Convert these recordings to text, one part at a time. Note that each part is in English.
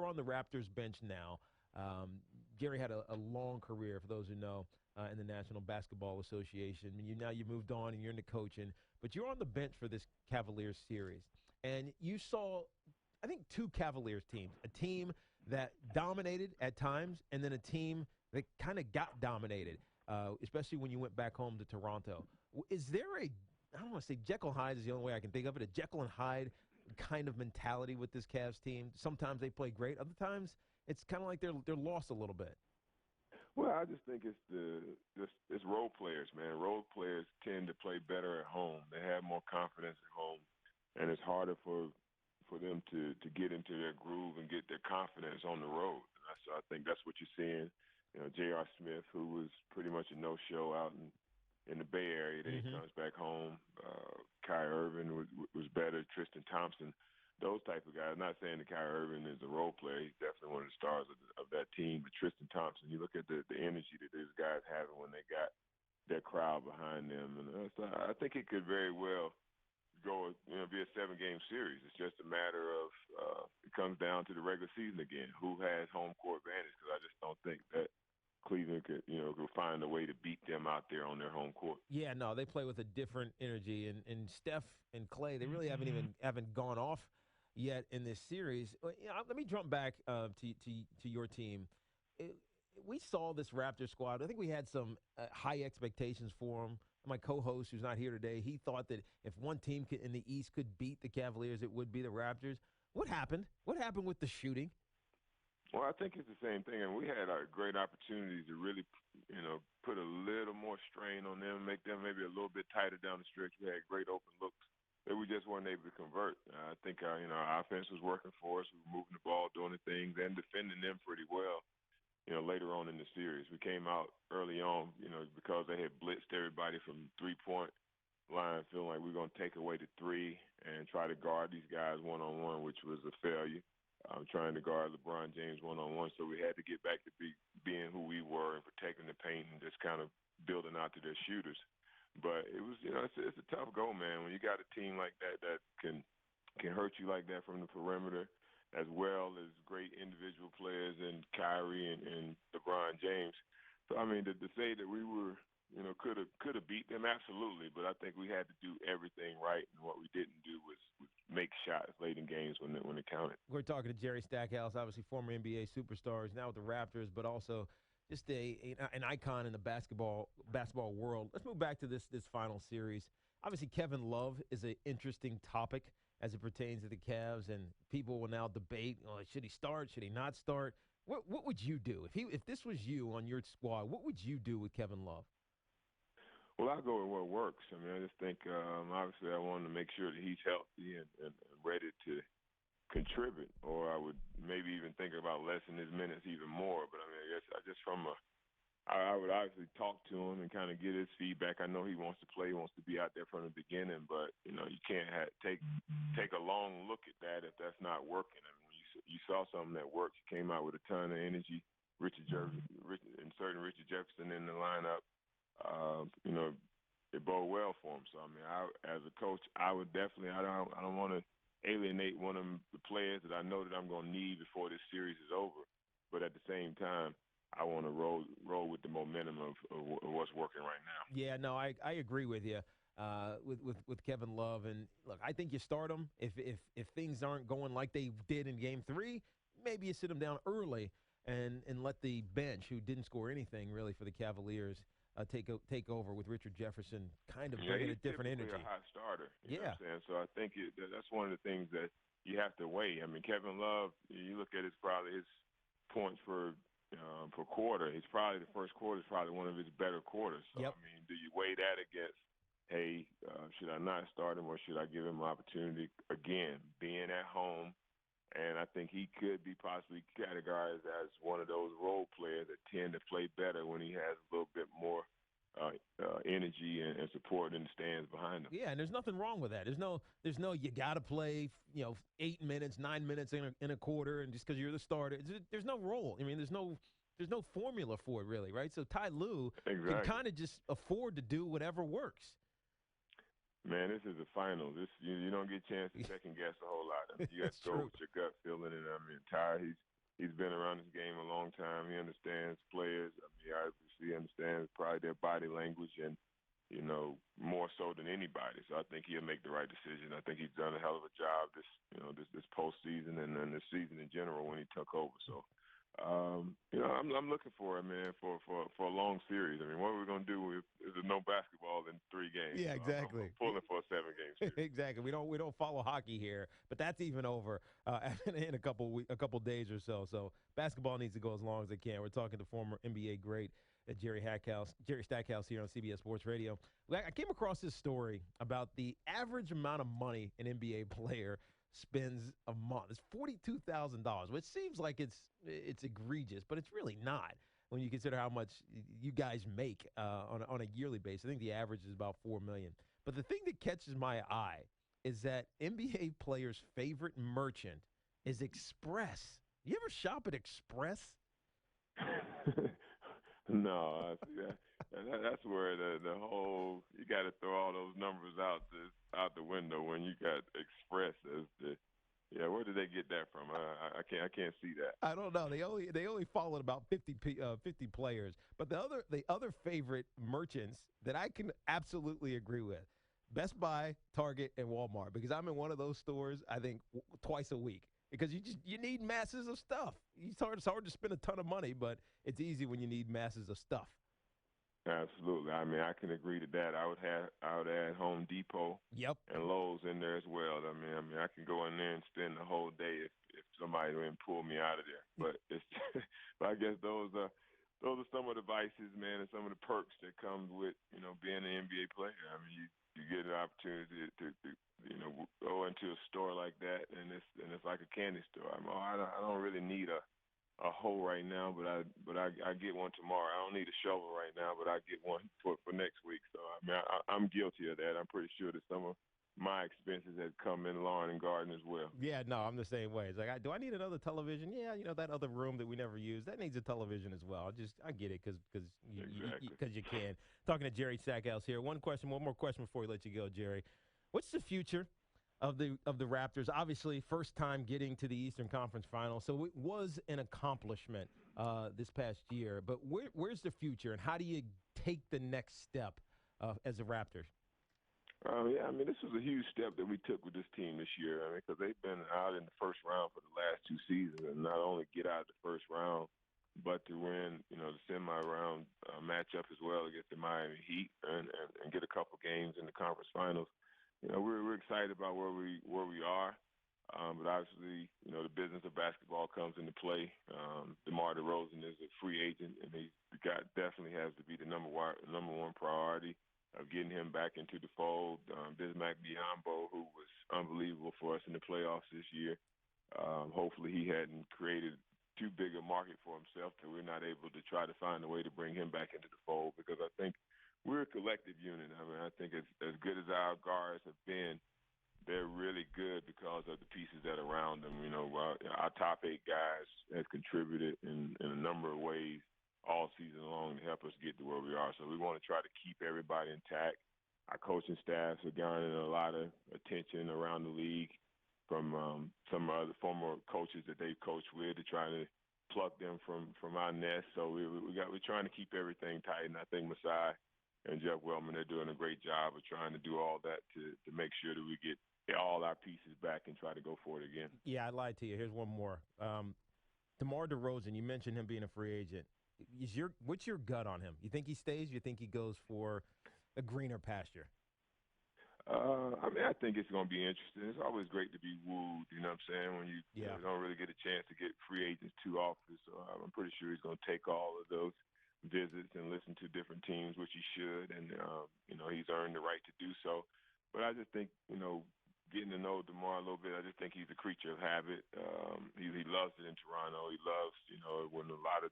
on the Raptors bench now. Jerry had a long career, for those who know, in the National Basketball Association. I mean, now you moved on and you're into coaching, but you're on the bench for this Cavaliers series. And you saw, I think, two Cavaliers teams, a team that dominated at times and then a team that kind of got dominated, especially when you went back home to Toronto. Is there I don't want to say Jekyll and Hyde is the only way I can think of it, a Jekyll and Hyde kind of mentality with this Cavs team? Sometimes they play great. Other times it's kind of like they're lost a little bit. Well, I just think it's role players, man. Role players tend to play better at home. They have more confidence at home, and it's harder for them to get into their groove and get their confidence on the road. So I think that's what you're seeing. You know, J.R. Smith, who was pretty much a no-show out in the Bay Area, then he comes back home. Kai Irvin was better. Tristan Thompson, those type of guys. I'm not saying that Kai Irvin is a role player. He's definitely one of the stars of that team. But Tristan Thompson, you look at the energy that these guys have when they got their crowd behind them. And so I think it could very well go, be a 7-game series. It's just a matter of it comes down to the regular season again. Who has home court advantage? Because I just don't think that Cleveland could find a way to beat them out there on their home court. Yeah, no, they play with a different energy, and Steph and Clay, they really haven't gone off yet in this series. Let me jump back to your team. We saw this Raptors squad. I think we had some high expectations for them. My co-host, who's not here today, he thought that if one team in the East could beat the Cavaliers, it would be the Raptors. What happened? What happened with the shooting? Well, I think it's the same thing, and we had a great opportunity to really, put a little more strain on them, make them maybe a little bit tighter down the stretch. We had great open looks that we just weren't able to convert. I think our offense was working for us. We were moving the ball, doing the things, and defending them pretty well. Later on in the series, we came out early on, because they had blitzed everybody from three-point line, feeling like we were going to take away the three and try to guard these guys one-on-one, which was a failure. Trying to guard LeBron James one-on-one, so we had to get back to being who we were and protecting the paint and just kind of building out to their shooters. But it was, it's a tough goal, man. When you got a team like that can hurt you like that from the perimeter, as well as great individual players in Kyrie and LeBron James. So, I mean, to say that we were, could have beat them, absolutely. But I think we had to do everything right, and what we didn't do was make shots late in games when it counted. We're talking to Jerry Stackhouse, obviously former NBA superstar. He's now with the Raptors, but also just an icon in the basketball world. Let's move back to this final series. Obviously, Kevin Love is an interesting topic as it pertains to the Cavs, and people will now debate, should he start, should he not start? What would you do? If this was you on your squad, what would you do with Kevin Love? Well, I'll go with what works. I mean, I just think, obviously, I want to make sure that he's healthy and ready to contribute, or I would maybe even think about lessening his minutes even more. But, I mean, I would obviously talk to him and kind of get his feedback. I know he wants to play, he wants to be out there from the beginning, but, you can't take a long look at that if that's not working. I mean, you saw something that worked. He came out with a ton of energy. Richard Jefferson in the lineup. It bode well for him. So, I mean, as a coach, I would definitely, I don't want to alienate one of the players that I know that I'm going to need before this series is over. But at the same time, I want to roll with the momentum of what's working right now. Yeah, no, I agree with you with Kevin Love. And, look, I think you start him. If things aren't going like they did in Game 3, maybe you sit him down early and let the bench, who didn't score anything really for the Cavaliers, take over with Richard Jefferson, kind of bringing a different energy. He's a hot starter. You know what I'm saying? So I think that's one of the things that you have to weigh. I mean, Kevin Love, you look at his points per quarter. It's probably the first quarter is probably one of his better quarters. So, yep. I mean, do you weigh that against, hey, should I not start him or should I give him an opportunity, again, being at home? And I think he could be possibly categorized as one of those role players that tend to play better when he has a little bit more energy and support in the stands behind him. Yeah, and there's nothing wrong with that. There's no you got to play 8 minutes, 9 minutes in a quarter, and just because you're the starter, there's no role. I mean, there's no formula for it really, right? So Ty Lue can kind of just afford to do whatever works. Man, this is a final. You don't get a chance to second guess a whole lot. I mean, you got to go with your gut feeling, and I mean, Ty, He's been around this game a long time. He understands players. I mean, he obviously understands probably their body language and, more so than anybody. So I think he'll make the right decision. I think he's done a hell of a job this postseason and then this season in general when he took over. So, I'm looking for it, man, for a long series. I mean, what are we going to do if there's no basketball in 3 games? Yeah, So exactly. I'm pulling for a 7-game series. Exactly. We don't follow hockey here, but that's even over in a couple days or so. So basketball needs to go as long as it can. We're talking to former NBA great Jerry Stackhouse here on CBS Sports Radio. I came across this story about the average amount of money an NBA player spends a month. It's $42,000, which seems like it's egregious, but it's really not when you consider how much you guys make on a yearly basis. I think the average is about $4 million. But the thing that catches my eye is that NBA players' favorite merchant is Express. You ever shop at Express? No, see that's where the whole you got to throw all those numbers out the window when you got Express as the. Yeah, where did they get that from? I can't see that. I don't know. They only followed about 50 players, but the other favorite merchants that I can absolutely agree with, Best Buy, Target, and Walmart, because I'm in one of those stores I think twice a week because you need masses of stuff. It's hard to spend a ton of money, but it's easy when you need masses of stuff. Absolutely. I mean, I can agree to that. I would add Home Depot, Yep, and Lowe's in there as well. I mean, I can go in there and spend the whole day if somebody didn't pull me out of there. But but I guess those are some of the vices, man, and some of the perks that comes with being an NBA player. I mean, you get an opportunity to go into a store like that, and it's like a candy store. I don't really need a hoe right now, but I get one tomorrow. I don't need a shovel right now, but I get one for next week. So I mean, I'm guilty of that. I'm pretty sure that some of my expenses have come in lawn and garden as well. Yeah, no, I'm the same way. It's like, do I need another television? Yeah, that other room that we never use, that needs a television as well. I get it because you can. Talking to Jerry Stackhouse here. One more question before we let you go, Jerry. What's the future of the Raptors? Obviously, first time getting to the Eastern Conference Finals, so it was an accomplishment this past year. But where's the future, and how do you take the next step as the Raptors? Yeah, I mean, this was a huge step that we took with this team this year. I mean, because they've been out in the first round for the last 2 seasons, and not only get out of the first round, but to win, the semi-round matchup as well against the Miami Heat, and get a couple games in the conference finals. We're excited about where we are, but obviously, the business of basketball comes into play. DeMar DeRozan is a free agent, and the guy definitely has to be the number one priority of getting him back into the fold. Bismack Biyombo, who was unbelievable for us in the playoffs this year. Hopefully he hadn't created too big a market for himself that we're not able to try to find a way to bring him back into the fold, because I think we're a collective unit. I mean, I think as good as our guards have been, they're really good because of the pieces that are around them. Our top 8 guys have contributed in a number of ways all season long to help us get to where we are. So we want to try to keep everybody intact. Our coaching staffs are garnering a lot of attention around the league from some other former coaches that they've coached with to try to pluck them from our nest. So we're trying to keep everything tight, and I think Masai and Jeff Wellman, they're doing a great job of trying to do all that to make sure that we get all our pieces back and try to go for it again. Yeah, I lied to you. Here's one more. DeMar DeRozan, you mentioned him being a free agent. What's your gut on him? You think he stays? You think he goes for a greener pasture? I mean, I think it's going to be interesting. It's always great to be wooed, you know what I'm saying, when you don't really get a chance to get free agents too often. So I'm pretty sure he's going to take all of those visits and listen to different teams, which he should. And, he's earned the right to do so. But I just think, getting to know DeMar a little bit, I just think he's a creature of habit. He loves it in Toronto. He loves, when a lot of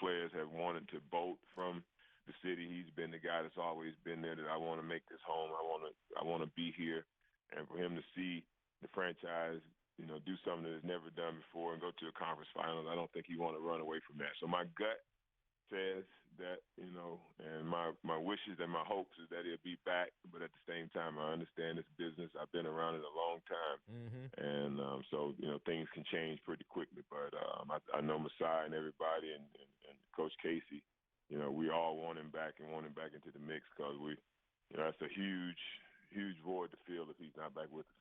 players have wanted to bolt from the city. He's been the guy that's always been there, that I want to make this home. I want to be here. And for him to see the franchise, do something that has never done before and go to a conference finals, I don't think he want to run away from that. So my gut says that, and my wishes and my hopes is that he'll be back. But at the same time, I understand this business. I've been around it a long time, Mm-hmm. and so things can change pretty quickly. But I know Masai and everybody and Coach Casey. We all want him back and want him back into the mix because that's a huge void to fill if he's not back with us.